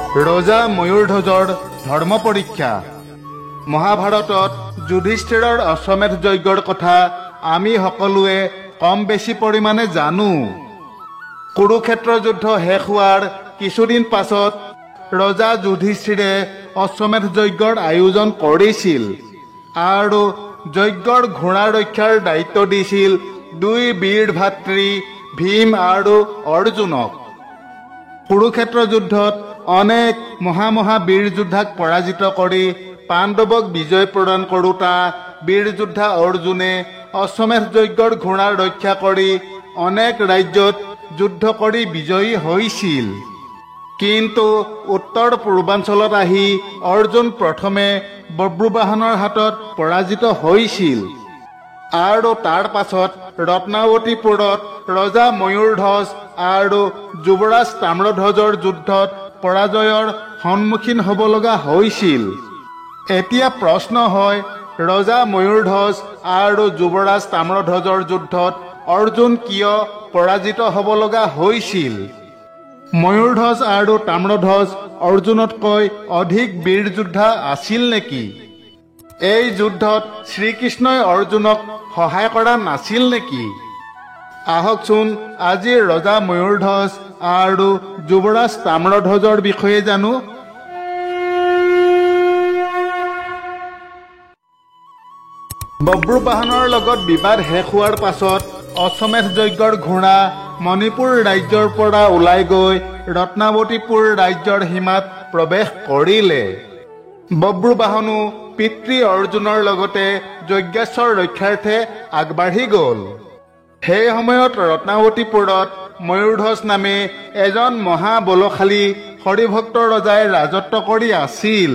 ৰজা ময়ূৰধ্বজৰ ধৰ্ম পৰীক্ষা। মহাভাৰতত যুধিষ্ঠিৰৰ অশ্বমেধ যজ্ঞৰ কথা আমি সকলোৱে কম বেছি পৰিমাণে জানো। কুৰুক্ষেত্ৰ যুদ্ধ শেষ হোৱাৰ কিছুদিন পাছত ৰজা যুধিষ্ঠিৰে অশ্বমেধ যজ্ঞৰ আয়োজন কৰিছিল আৰু যজ্ঞৰ ঘোঁৰা ৰক্ষাৰ দায়িত্ব দিছিল দুই বীৰ ভাতৃ ভীম আৰু অৰ্জুনক। কুৰুক্ষেত্ৰ যুদ্ধত অনেক মহা বীৰ যোদ্ধাক পৰাজিত কৰি পাণ্ডৱক বিজয় প্ৰদান কৰোঁতা বীৰ যোদ্ধা অৰ্জুনে অশ্বমেধ যজ্ঞৰ ঘোঁৰা ৰক্ষা কৰি অনেক ৰাজ্যত যুদ্ধ কৰি বিজয়ী হৈছিল। কিন্তু উত্তৰ পূৰ্বাঞ্চলত আহি অৰ্জুন প্ৰথমে বব্ৰুবাহনৰ হাতত পৰাজিত হৈছিল আৰু তাৰ পাছত ৰত্নাৱতীপুৰত ৰজা ময়ূৰধ্বজ আৰু যুৱৰাজ তাম্ৰধ্বজৰ যুদ্ধত পৰাজয়ৰ সন্মুখীন হ'ব লগা হৈছিল। এতিয়া প্ৰশ্ন হয়, ৰজা ময়ূৰধ্বজ আৰু যুৱৰাজ তাম্ৰধ্বজৰ যুদ্ধত অৰ্জুন কিয় পৰাজিত হ'ব লগা হৈছিল? ময়ূৰধ্বজ আৰু তাম্ৰধ্বজ অৰ্জুনতকৈ অধিক বীৰ যোদ্ধা আছিল নেকি? এই যুদ্ধত শ্ৰীকৃষ্ণই অৰ্জুনক সহায় কৰা নাছিল নেকি? আহকচোন আজি ৰজা ময়ূৰধ্বজ আৰু যুৱৰাজ তাম্ৰধ্বজৰ বিষয়ে জানো। বব্ৰুবাহনৰ লগত বিবাদ শেষ হোৱাৰ পাছত অশ্বমেধ যজ্ঞৰ ঘোঁৰা মণিপুৰ ৰাজ্যৰ পৰা ওলাই গৈ ৰত্নাৱতীপুৰ ৰাজ্যৰ সীমাত প্ৰৱেশ কৰিলে। বব্ৰুবাহনো পিতৃ অৰ্জুনৰ লগতে যজ্ঞেশ্বৰ ৰক্ষাৰ্থে আগবাঢ়ি গ'ল। সেই সময়ত ৰত্নাৱতীপুৰত ময়ূৰধ্বজ নামে এজন মহাবলশালী হৰিভক্ত ৰজাই ৰাজত্ব কৰি আছিল।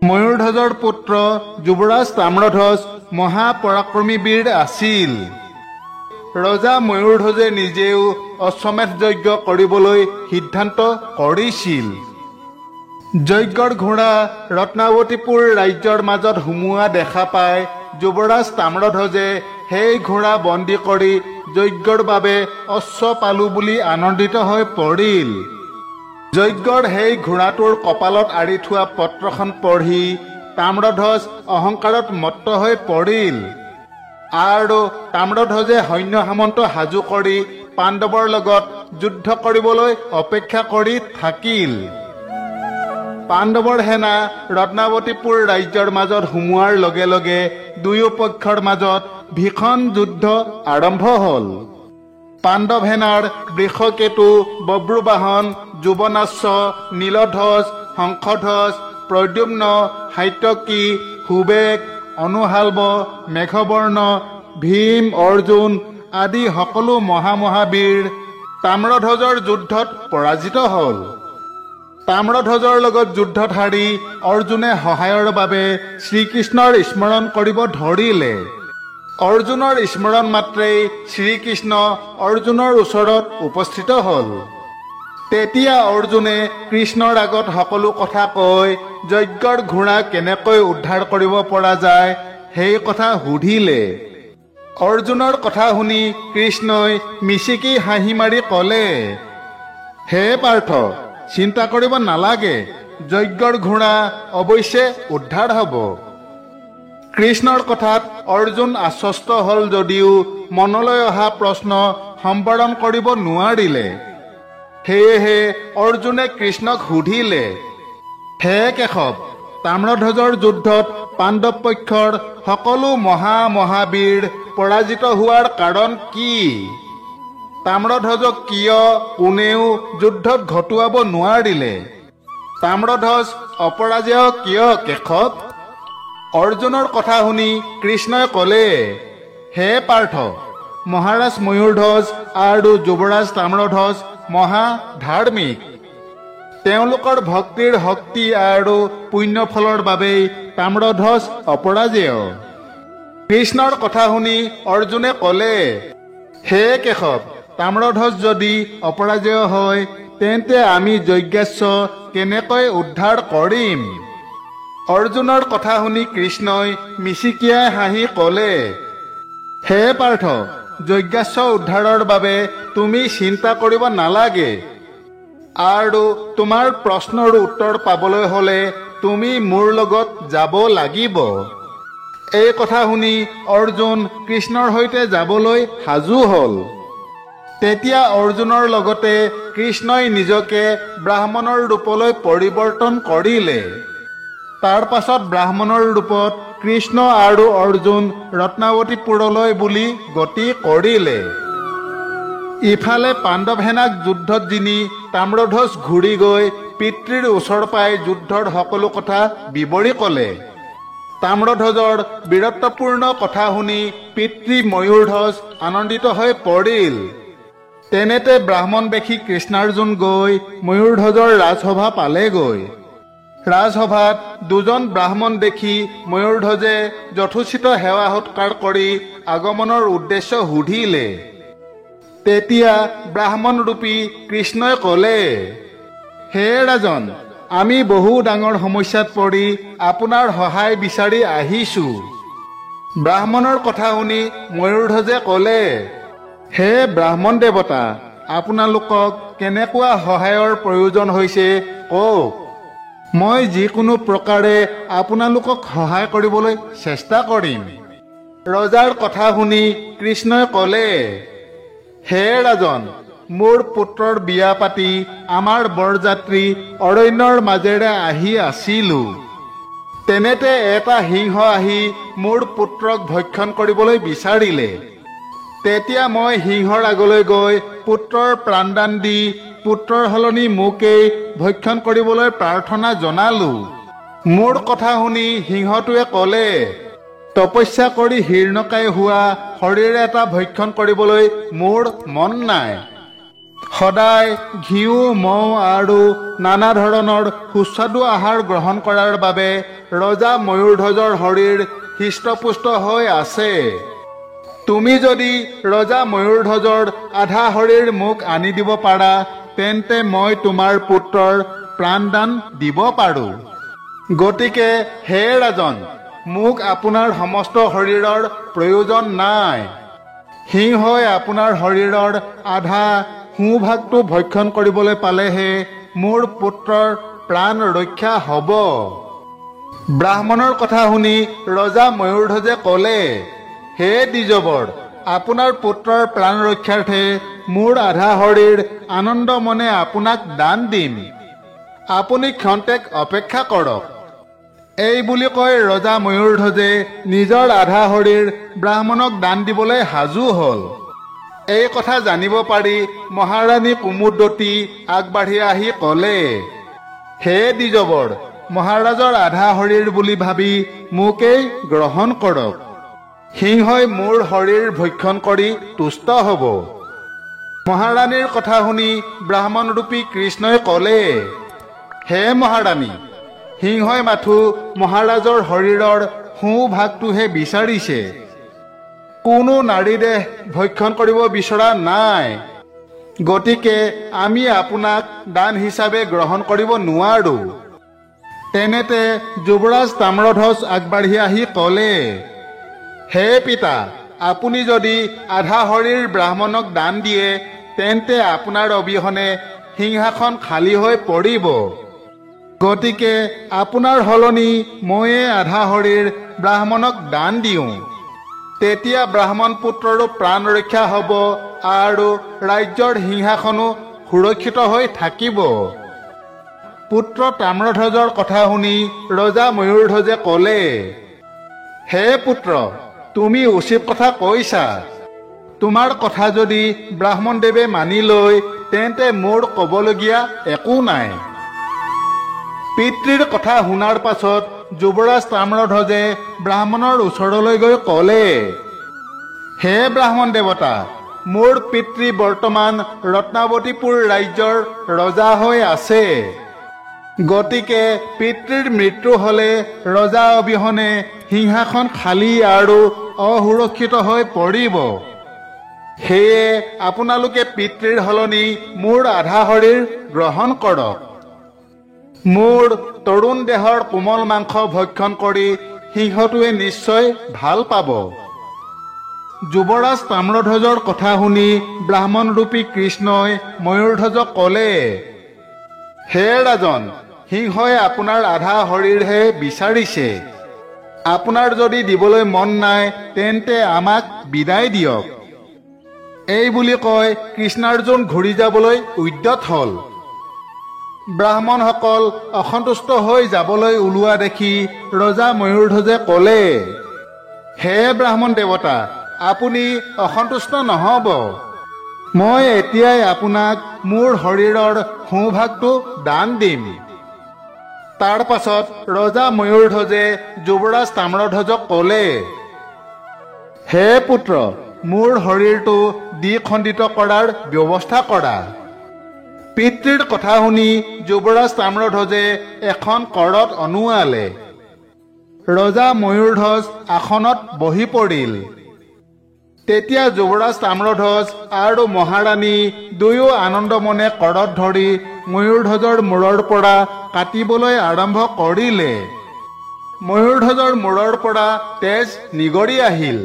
ময়ূৰধ্বজৰ পুত্ৰ যুৱৰাজ তাম্ৰধ্বজ মহাপৰাক্ৰমী বীৰ আছিল। ৰজা ময়ূৰধ্বজে নিজেও অশ্বমেধ যজ্ঞ কৰিবলৈ সিদ্ধান্ত কৰিছিল। যজ্ঞৰ ঘোঁৰা ৰত্নাৱতীপুৰ ৰাজ্যৰ মাজত সোমোৱা দেখা পাই যুৱৰাজ তাম্ৰধ্বজে সেই ঘোঁৰা বন্দী কৰি যজ্ঞৰ বাবে অশ্ব পালো বুলি আনন্দিত হৈ পৰিল। যজ্ঞৰ সেই ঘোঁৰাটোৰ কপালত আঁৰি থোৱা পত্ৰখন পঢ়ি তাম্ৰধ্বজ অহংকাৰত মত্ত হৈ পৰিল আৰু তাম্ৰধ্বজে সৈন্য সামন্ত সাজু কৰি পাণ্ডৱৰ লগত যুদ্ধ কৰিবলৈ অপেক্ষা কৰি থাকিল। পাণ্ডৱৰ সেনা ৰত্নাৱতীপুৰ ৰাজ্যৰ মাজত সোমোৱাৰ লগে লগে দুয়ো পক্ষৰ মাজত ভীষণ যুদ্ধ আৰম্ভ হ'ল। পাণ্ডৱ সেনাৰ বৃষকেতু, বব্ৰুবাহন, যুৱনাশ্ব, নীলধ্বজ, শংখধ্বজ, প্ৰদ্যুম্ন, সাত্যকী, সুবেগ, অনুশাল্ব, মেঘবৰ্ণ, ভীম, অৰ্জুন আদি সকলো মহাবীৰ তাম্ৰধ্বজৰ যুদ্ধত পৰাজিত হ'ল। তাম্ৰধ্বজৰ লগত যুদ্ধত হাৰি অৰ্জুনে সহায়ৰ বাবে শ্ৰীকৃষ্ণৰ স্মৰণ কৰিব ধৰিলে। অৰ্জুনৰ স্মৰণ মাত্ৰেই শ্ৰীকৃষ্ণ অৰ্জুনৰ ওচৰত উপস্থিত হ'ল। তেতিয়া অৰ্জুনে কৃষ্ণৰ আগত সকলো কথা কৈ যজ্ঞৰ ঘোঁৰা কেনেকৈ উদ্ধাৰ কৰিব পৰা যায় সেই কথা সুধিলে। অৰ্জুনৰ কথা শুনি কৃষ্ণই মিচিকি হাঁহি মাৰি ক'লে, হে পাৰ্থ, চিন্তা কৰিব নালাগে, যজ্ঞৰ ঘোঁৰা অৱশ্যে উদ্ধাৰ হ'ব। কৃষ্ণৰ কথাত অৰ্জুন আশ্বস্ত হ'ল যদিও মনলৈ অহা প্ৰশ্ন সম্বৰণ কৰিব নোৱাৰিলে। সেয়েহে অৰ্জুনে কৃষ্ণক সুধিলে, হে কেশৱ, তাম্ৰধ্বজৰ যুদ্ধত পাণ্ডৱ পক্ষৰ সকলো মহাবীৰ পৰাজিত হোৱাৰ কাৰণ কি? তাম্ৰধ্বজক কিয় কোনেও যুদ্ধত ঘটোৱাব নোৱাৰিলে? তাম্ৰধ্বজ অপৰাজেয় কিয় কেশৱ? অৰ্জুনৰ কথা শুনি কৃষ্ণই ক'লে, হে পাৰ্থ, মহাৰাজ ময়ূৰধ্বজ আৰু যুৱৰাজ তাম্ৰধ্বজ ধাৰ্মিক। তেওঁলোকৰ ভক্তিৰ শক্তি আৰু পুণ্যফলৰ বাবেই তাম্ৰধ্বজ অপৰাজেয়। কৃষ্ণৰ কথা শুনি অৰ্জুনে ক'লে, হে কেশৱ, তাম্ৰধ্বজ যদি অপৰাজেয় হয় তেন্তে আমি যজ্ঞেশ্ব কেনেকৈ উদ্ধাৰ কৰিম? অৰ্জুনৰ কথা শুনি কৃষ্ণই মিচিকিয়াই হাঁহি ক'লে, হে পাৰ্থ, যজ্ঞেশ্ব উদ্ধাৰৰ বাবে তুমি চিন্তা কৰিব নালাগে। আৰু তোমাৰ প্ৰশ্নৰ উত্তৰ পাবলৈ হলে তুমি মোৰ লগত যাব লাগিব। এই কথা শুনি অৰ্জুন কৃষ্ণৰ সৈতে যাবলৈ সাজু হল। তেতিয়া অৰ্জুনৰ লগতে কৃষ্ণই নিজকে ব্ৰাহ্মণৰ ৰূপলৈ পৰিৱৰ্তন কৰিলে। তাৰ পাছত ব্ৰাহ্মণৰ ৰূপত কৃষ্ণ আৰু অৰ্জুন ৰত্নাৱতীপুৰলৈ বুলি গতি কৰিলে। ইফালে পাণ্ডৱ সেনাক যুদ্ধত জিনি তাম্ৰধ্বজ ঘূৰি গৈ পিতৃৰ ওচৰ পাই যুদ্ধৰ সকলো কথা বিৱৰি ক'লে। তাম্ৰধ্বজৰ বীৰত্বপূৰ্ণ কথা শুনি পিতৃ ময়ূৰধ্বজ আনন্দিত হৈ পৰিল। তেনেতে ব্ৰাহ্মণ বেশী কৃষ্ণাৰ্জুন গৈ ময়ূৰধ্বজৰ ৰাজসভা পালেগৈ। ৰাজসভাত দুজন ব্ৰাহ্মণ দেখি ময়ূৰধ্বজে যথোচিত সেৱা সৎকাৰ কৰি আগমনৰ উদ্দেশ্য সুধিলে। তেতিয়া ব্ৰাহ্মণৰূপী কৃষ্ণই ক'লে, হে ৰাজন, আমি বহু ডাঙৰ সমস্যাত পৰি আপোনাৰ সহায় বিচাৰি আহিছো। ব্ৰাহ্মণৰ কথা শুনি ময়ূৰধ্বজে ক'লে, হে ব্ৰাহ্মণ দেৱতা, আপোনালোকক কেনেকুৱা সহায়ৰ প্ৰয়োজন হৈছে কওক। মই যিকোনো প্ৰকাৰে আপোনালোকক সহায় কৰিবলৈ চেষ্টা কৰিম। ৰজাৰ কথা শুনি কৃষ্ণই ক'লে, হে ৰাজন, মোৰ পুত্ৰৰ বিয়া পাতি আমাৰ বৰযাত্ৰী অৰণ্যৰ মাজেৰে আহি আছিলো। তেনেতে এটা সিংহ আহি মোৰ পুত্ৰক ভক্ষণ কৰিবলৈ বিচাৰিলে। তেতিয়া মই সিংহৰ আগলৈ গৈ পুত্ৰৰ প্ৰাণদান দি পুত্ৰৰ সলনি মোকেই ভক্ষণ কৰিবলৈ প্ৰাৰ্থনা জনালো। মোৰ কথা শুনি সিংহটোৱে ক'লে, তপস্যা কৰি হীৰ্ণকায় হোৱা শৰীৰ এটা ভক্ষণ কৰিবলৈ মোৰ মন নাই। সদায় ঘিউ, মৌ আৰু নানা ধৰণৰ সুস্বাদু আহাৰ গ্ৰহণ কৰাৰ বাবে ৰজা ময়ূৰধ্বজৰ শৰীৰ হৃষ্টপুষ্ট হৈ আছে। তুমি যদি ৰজা ময়ূৰধ্বজৰ আধা শৰীৰ মোক আনি দিব পাৰা, তেন্তে মই তোমাৰ পুত্ৰৰ প্ৰাণদান দিব পাৰো। গতিকে হে ৰাজন, মোক আপোনাৰ সমস্ত শৰীৰৰ প্ৰয়োজন নাই। সিংহই আপোনাৰ শৰীৰৰ আধা সোঁভাগটো ভক্ষণ কৰিবলৈ পালেহে মোৰ পুত্ৰৰ প্ৰাণ ৰক্ষা হ'ব। ব্ৰাহ্মণৰ কথা শুনি ৰজা ময়ূৰধ্বজে ক'লে, হে দ্বিজবৰ, আপোনাৰ পুত্ৰৰ প্ৰাণ ৰক্ষাৰ্থে মোৰ আধা শৰীৰ আনন্দ মনে আপোনাক দান দিম। আপুনি ক্ষন্তেক অপেক্ষা কৰক। এই বুলি কৈ ৰজা ময়ূৰধ্বজে নিজৰ আধা শৰীৰ ব্ৰাহ্মণক দান দিবলৈ সাজু হল। এই কথা জানিব পাৰি মহাৰাণী কুমুদৱতী আগবাঢ়ি আহি ক'লে, হে দ্বিজবৰ, মহাৰাজৰ আধা শৰীৰ বুলি ভাবি মোকেই গ্ৰহণ কৰক। সিংহই মোৰ শৰীৰ ভক্ষণ কৰি তুষ্ট হ'ব। মহাৰাণীৰ কথা শুনি ব্ৰাহ্মণৰূপী কৃষ্ণই ক'লে, হে মহাৰাণী, সিংহই মাথো মহাৰাজৰ শৰীৰৰ সোঁভাগটোহে বিচাৰিছে। কোনো নাৰী দেহ ভক্ষণ কৰিব বিচৰা নাই। গতিকে আমি আপোনাক দান হিচাপে গ্ৰহণ কৰিব নোৱাৰো। তেনেতে যুৱৰাজ তাম্ৰধ্বজ আগবাঢ়ি আহি ক'লে, হে পিতা, আপুনি যদি আধা শৰীৰ ব্ৰাহ্মণক দান দিয়ে, তেন্তে আপোনাৰ অবিহনে সিংহাসন খালী হৈ পৰিব। গতিকে আপোনাৰ সলনি ময়ে আধা শৰীৰ ব্ৰাহ্মণক দান দিওঁ। তেতিয়া ব্ৰাহ্মণ পুত্ৰৰো প্ৰাণ ৰক্ষা হ'ব আৰু ৰাজ্যৰ সিংহাসনো সুৰক্ষিত হৈ থাকিব। পুত্ৰ তাম্ৰধ্বজৰ কথা শুনি ৰজা ময়ূৰধ্বজে ক'লে, হে পুত্ৰ, তুমি উচিত কথা কৈছা। তোমাৰ কথা যদি ব্ৰাহ্মণদেৱে মানি লয়, তেন্তে মোৰ ক'বলগীয়া একো নাই। পিতৃৰ কথা শুনাৰ পাছত যুৱৰাজ তাম্ৰধ্বজে ব্ৰাহ্মণৰ ওচৰলৈ গৈ ক'লে, হে ব্ৰাহ্মণ দেৱতা, মোৰ পিতৃ বৰ্তমান ৰত্নাৱতীপুৰ ৰাজ্যৰ ৰজা হৈ আছে। গতিকে পিতৃৰ মৃত্যু হলে ৰজা অবিহনে সিংহাসন খালী আৰু অসুৰক্ষিত হৈ পৰিব। সেয়ে আপোনালোকে পিতৃৰ সলনি মোৰ আধা শৰীৰ গ্ৰহণ কৰক। মোৰ তৰুণ দেহৰ কোমল মাংস ভক্ষণ কৰি সিংহটোৱে নিশ্চয় ভাল পাব। যুৱৰাজ তাম্ৰধ্বজৰ কথা শুনি ব্ৰাহ্মণৰূপী কৃষ্ণই ময়ূৰধ্বজক ক'লে, হে ৰাজন, সিংহই আপোনাৰ আধা শৰীৰহে বিচাৰিছে। আপোনাৰ যদি দিবলৈ মন নাই তেন্তে আমাক বিদায় দিয়ক। এই বুলি কৈ কৃষ্ণাৰ্জুন ঘূৰি যাবলৈ উদ্যত হ'ল। ব্ৰাহ্মণসকল অসন্তুষ্ট হৈ যাবলৈ ওলোৱা দেখি ৰজা ময়ূৰধ্বজে ক'লে, হে ব্ৰাহ্মণ দেৱতা, আপুনি অসন্তুষ্ট নহ'ব। মই এতিয়াই আপোনাক মোৰ শৰীৰৰ সোঁভাগটো দান দিম। তাৰ পাছত ৰজা ময়ূৰধ্বজে যুৱৰাজ তাম্ৰধ্বজক ক'লে, হে পুত্ৰ, মোৰ শৰীৰটো দ্বিখণ্ডিত কৰাৰ ব্যৱস্থা কৰা। পিতৃৰ কথা শুনি যুৱৰাজ তাম্ৰধ্বজে এখন কৰত অনুৱালে। ৰজা ময়ূৰধ্বজ আসনত বহি পৰিল। তেতিয়া যুৱৰাজ তাম্ৰধ্বজ আৰু মহাৰাণী দুয়ো আনন্দ মনে কৰত ধৰি ময়ূৰধ্বজৰ মূৰৰ পৰা কাটিবলৈ আৰম্ভ কৰিলে। ময়ূৰধ্বজৰ মূৰৰ পৰা তেজ নিগৰি আহিল।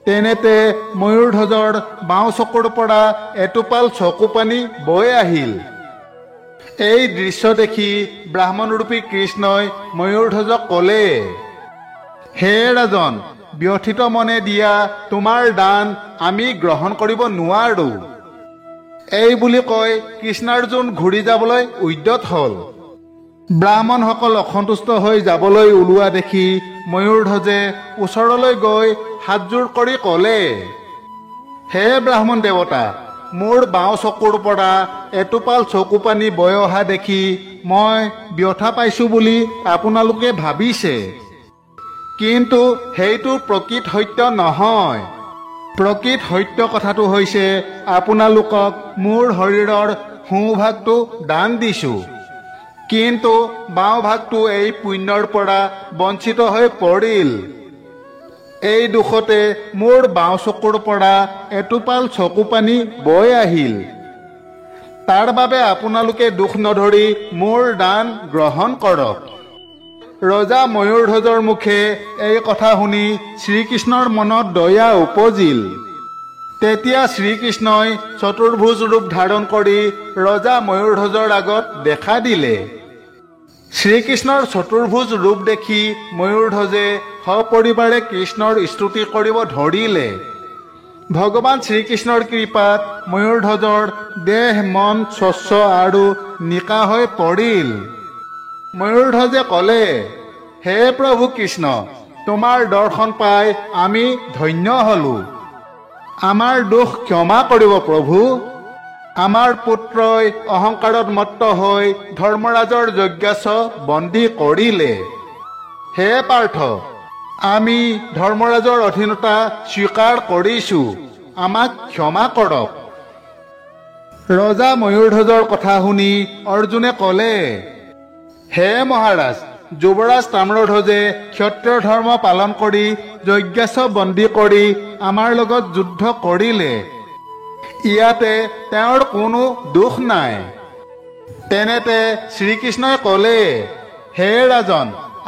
তেনেতে ময়ূৰধ্বজৰ বাওঁ চকুৰ পৰা এটোপাল চকুপানী বৈ আহিল। এই দৃশ্য দেখি ব্ৰাহ্মণৰূপী কৃষ্ণই ময়ূৰধ্বজক ক'লে, হে ৰাজন, ব্যথিত মনে দিয়া তোমাৰ দান আমি গ্ৰহণ কৰিব নোৱাৰো। এই বুলি কৈ কৃষ্ণাৰ্জুন ঘূৰি যাবলৈ উদ্যত হ'ল। ব্ৰাহ্মণসকল অসন্তুষ্ট হৈ যাবলৈ ওলোৱা দেখি ময়ূৰধ্বজে ওচৰলৈ গৈ হাতযোৰ কৰি ক'লে, হে ব্ৰাহ্মণ দেৱতা, মোৰ বাওঁ চকুৰ পৰা এটোপাল চকুপানী বৈ অহা দেখি মই ব্যথা পাইছো বুলি আপোনালোকে ভাবিছে, কিন্তু সেইটো প্ৰকৃত সত্য নহয়। প্ৰকৃত সত্য কথাটো হৈছে আপোনালোকক মোৰ শৰীৰৰ সোঁভাগটো দান দিছো, কিন্তু বাওঁ ভাগটো এই পুণ্যৰ পৰা বঞ্চিত হৈ পৰিল। এই দুখতে মোৰ বাওঁ চকুৰ পৰা এটোপাল চকুপানী বৈ আহিল। তাৰ বাবে আপোনালোকে দুখ নধৰি মোৰ দান গ্ৰহণ কৰক। ৰজা ময়ূৰধ্বজৰ মুখে এই কথা শুনি শ্ৰীকৃষ্ণৰ মনত দয়া উপজিল। তেতিয়া শ্ৰীকৃষ্ণই চতুৰ্ভুজ ৰূপ ধাৰণ কৰি ৰজা ময়ূৰধ্বজৰ আগত দেখা দিলে। শ্ৰীকৃষ্ণৰ চতুৰ্ভুজ ৰূপ দেখি ময়ূৰধ্বজে সপৰিবাৰে কৃষ্ণৰ স্তুতি কৰিব ধৰিলে। ভগৱান শ্ৰীকৃষ্ণৰ কৃপাত ময়ূৰধ্বজৰ দেহ মন স্বচ্ছ আৰু নিকা হৈ পৰিল। ময়ূৰধ্বজে ক'লে, হে প্ৰভু কৃষ্ণ, তোমাৰ দৰ্শন পাই আমি ধন্য হলো। আমাৰ দোষ ক্ষমা কৰিব প্ৰভু। আমাৰ পুত্ৰই অহংকাৰত মত্ত হৈ ধৰ্মৰাজৰ যজ্ঞাশ্ব বন্দী কৰিলে। হে পাৰ্থ, আমি ধৰ্মৰাজৰ অধীনতা স্বীকাৰ কৰিছো, আমাক ক্ষমা কৰক। ৰজা ময়ূৰধ্বজৰ কথা শুনি অৰ্জুনে ক'লে, হে মহাৰাজ, যুৱৰাজ তাম্ৰধ্বজে ক্ষত্ৰিয় ধৰ্ম পালন কৰি যজ্ঞাশ্ব বন্দী কৰি আমাৰ লগত যুদ্ধ কৰিলে। ইয়াতে তেওঁৰ কোনো দোষ নাই। তেনেতে শ্ৰীকৃষ্ণই ক'লে, হে ৰাজন,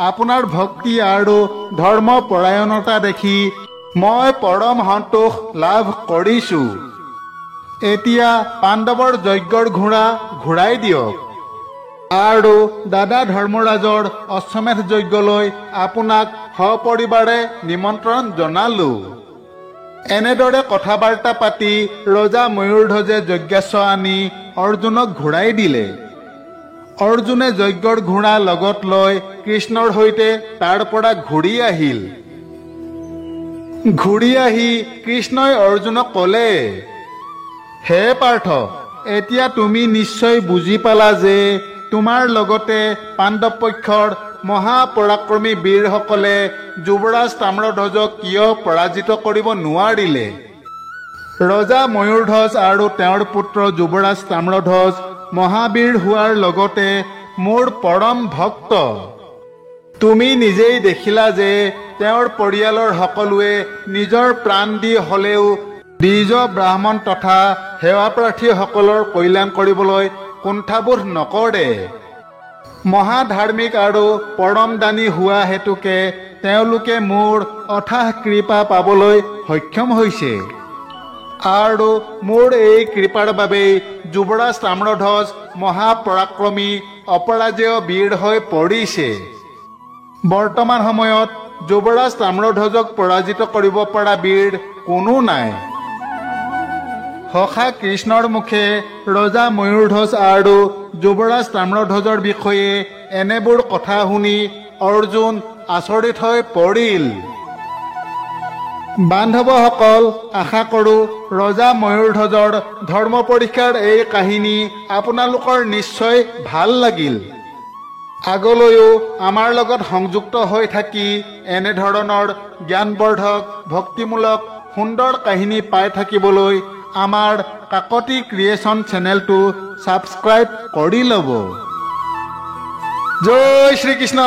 আপোনাৰ ভক্তি আৰু ধৰ্ম পৰায়ণতা দেখি মই পৰম সন্তোষ লাভ কৰিছো। এতিয়া পাণ্ডৱৰ যজ্ঞৰ ঘোঁৰা ঘূৰাই দিয়ক আৰু দাদা ধৰ্মৰাজৰ অশ্বমেধ যজ্ঞলৈ আপোনাক সপৰিবাৰে নিমন্ত্ৰণ জনালো। এনেদৰে কথা বাৰ্তা পাতি ৰজা ময়ূৰধ্বজে যজ্ঞাশ্ব আনি অৰ্জুনক ঘূৰাই দিলে। অৰ্জুনে যজ্ঞৰ ঘোঁৰা লগত লৈ কৃষ্ণৰ সৈতে তাৰ পৰা ঘূৰি আহিল। ঘূৰি আহি কৃষ্ণই অৰ্জুনক ক'লে, হে পাৰ্থ, এতিয়া তুমি নিশ্চয় বুজি পালা যে তোমাৰ লগতে পাণ্ডৱ পক্ষৰ মহাপৰাক্ৰমী বীৰসকলে যুৱৰাজ তাম্ৰধ্বজক কিয় পৰাজিত কৰিব নোৱাৰিলে। ৰজা ময়ূৰধ্বজ আৰু তেওঁৰ পুত্ৰ যুৱৰাজ তাম্ৰধ্বজ মহাবীৰ হোৱাৰ লগতে মোৰ পৰম ভক্ত। তুমি নিজেই দেখিলা যে তেওঁৰ পৰিয়ালৰ সকলোৱে নিজৰ প্ৰাণ দি হ'লেও দ্বিজ ব্ৰাহ্মণ তথা সেৱাপ্ৰাৰ্থীসকলৰ কল্যাণ কৰিবলৈ কুণ্ঠাবোধ নকৰে। মহাধাৰ্মিক আৰু পৰম দানী হোৱা হেতুকে তেওঁলোকে মোৰ অথাহ কৃপা পাবলৈ সক্ষম হৈছে। আৰু মোৰ এই কৃপাৰ বাবেই যুৱৰাজ তাম্ৰধ্বজ মহাপৰাক্ৰমী অপৰাজেয় বীৰ হৈ পৰিছে। বৰ্তমান সময়ত যুৱৰাজ তাম্ৰধ্বজক পৰাজিত কৰিব পৰা বীৰ কোনো নাই। সখা কৃষ্ণৰ মুখে ৰজা ময়ূৰধ্বজ আৰু যুৱৰাজ তাম্ৰধ্বজৰ বিষয়ে এনেবোৰ কথা শুনি অৰ্জুন আচৰিত হৈ পৰিল। বান্ধৱসকল, আশা কৰোঁ ৰজা ময়ূৰধ্বজৰ ধৰ্ম পৰীক্ষাৰ এই কাহিনী আপোনালোকৰ নিশ্চয় ভাল লাগিল। আগলৈও আমাৰ লগত সংযুক্ত হৈ থাকি এনেধৰণৰ জ্ঞানবৰ্ধক ভক্তিমূলক সুন্দৰ কাহিনী পাই থাকিবলৈ আমাৰ কাকতি ক্ৰিয়েশ্যন চেনেলটো ছাবস্ক্ৰাইব কৰি ল'ব। জয় শ্ৰীকৃষ্ণ।